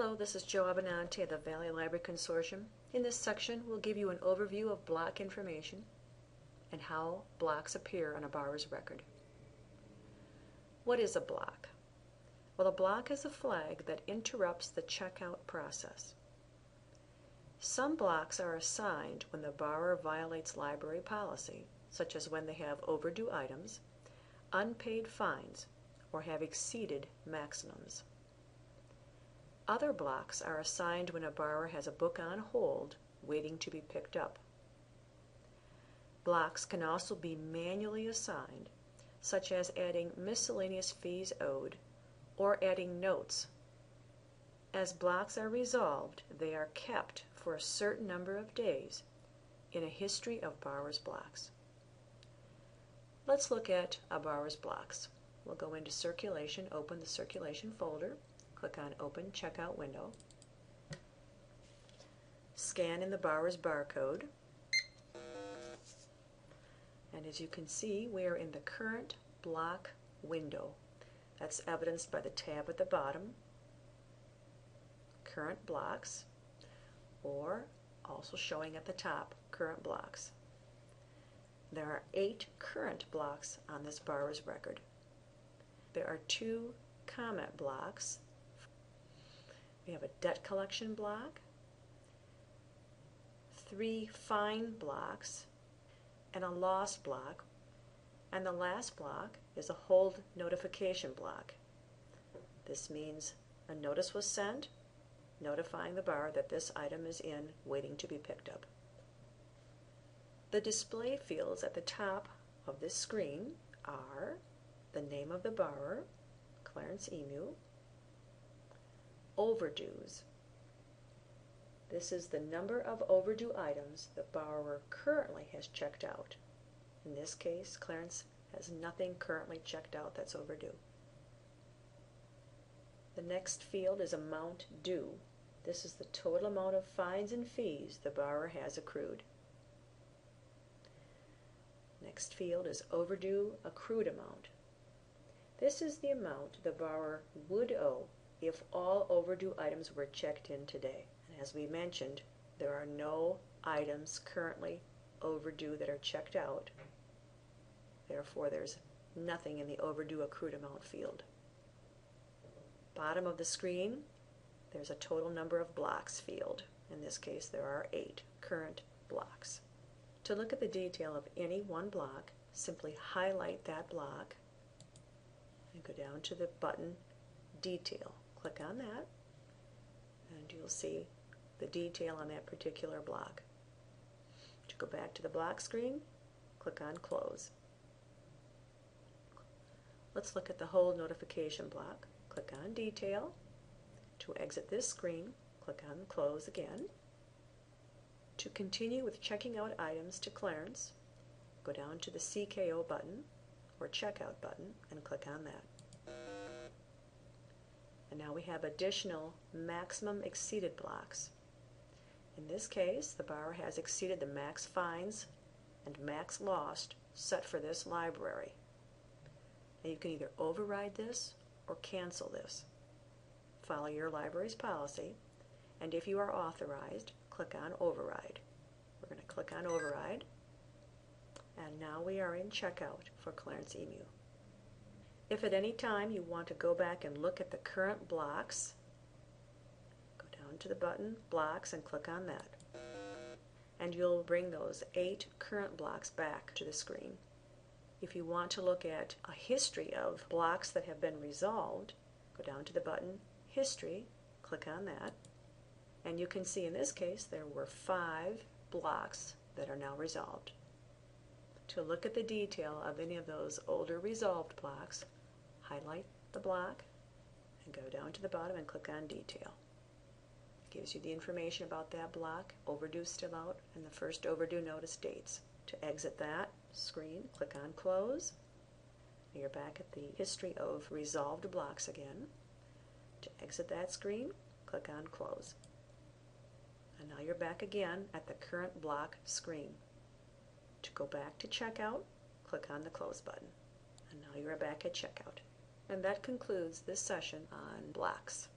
Hello, this is Joe Abenante of the Valley Library Consortium. In this section, we'll give you an overview of block information and how blocks appear on a borrower's record. What is a block? Well, a block is a flag that interrupts the checkout process. Some blocks are assigned when the borrower violates library policy, such as when they have overdue items, unpaid fines, or have exceeded maximums. Other blocks are assigned when a borrower has a book on hold waiting to be picked up. Blocks can also be manually assigned, such as adding miscellaneous fees owed or adding notes. As blocks are resolved, they are kept for a certain number of days in a history of borrower's blocks. Let's look at a borrower's blocks. We'll go into Circulation, open the Circulation folder, click on Open Checkout Window, scan in the borrower's barcode, and as you can see, we are in the Current Block window. That's evidenced by the tab at the bottom, Current Blocks, or also showing at the top, Current Blocks. There are 8 current blocks on this borrower's record. There are 2 comment blocks. We have a debt collection block, 3 fine blocks, and a loss block, and the last block is a hold notification block. This means a notice was sent notifying the borrower that this item is in waiting to be picked up. The display fields at the top of this screen are the name of the borrower, Clarence Emu, overdues. This is the number of overdue items the borrower currently has checked out. In this case, Clarence has nothing currently checked out that's overdue. The next field is amount due. This is the total amount of fines and fees the borrower has accrued. Next field is overdue accrued amount. This is the amount the borrower would owe if all overdue items were checked in today. And as we mentioned, there are no items currently overdue that are checked out. Therefore, there's nothing in the overdue accrued amount field. Bottom of the screen, there's a total number of blocks field. In this case, there are 8 current blocks. To look at the detail of any one block, simply highlight that block and go down to the button Detail. Click on that and you'll see the detail on that particular block. To go back to the block screen, click on Close. Let's look at the hold notification block. Click on Detail. To exit this screen, click on Close again. To continue with checking out items to Clarence, go down to the CKO button or Checkout button and click on that. And now we have additional maximum exceeded blocks. In this case, the borrower has exceeded the max fines and max lost set for this library. Now you can either override this or cancel this. Follow your library's policy, and if you are authorized, click on Override. We're going to click on Override, and now we are in checkout for Clarence Emu. If at any time you want to go back and look at the current blocks, go down to the button Blocks and click on that. And you'll bring those 8 current blocks back to the screen. If you want to look at a history of blocks that have been resolved, go down to the button History, click on that, and you can see in this case there were 5 blocks that are now resolved. To look at the detail of any of those older resolved blocks, highlight the block and go down to the bottom and click on Detail. It gives you the information about that block, overdue still out, and the first overdue notice dates. To exit that screen, click on Close. You're back at the history of resolved blocks again. To exit that screen, click on Close. And now you're back again at the current block screen. To go back to checkout, click on the Close button. And now you're back at checkout. And that concludes this session on blocks.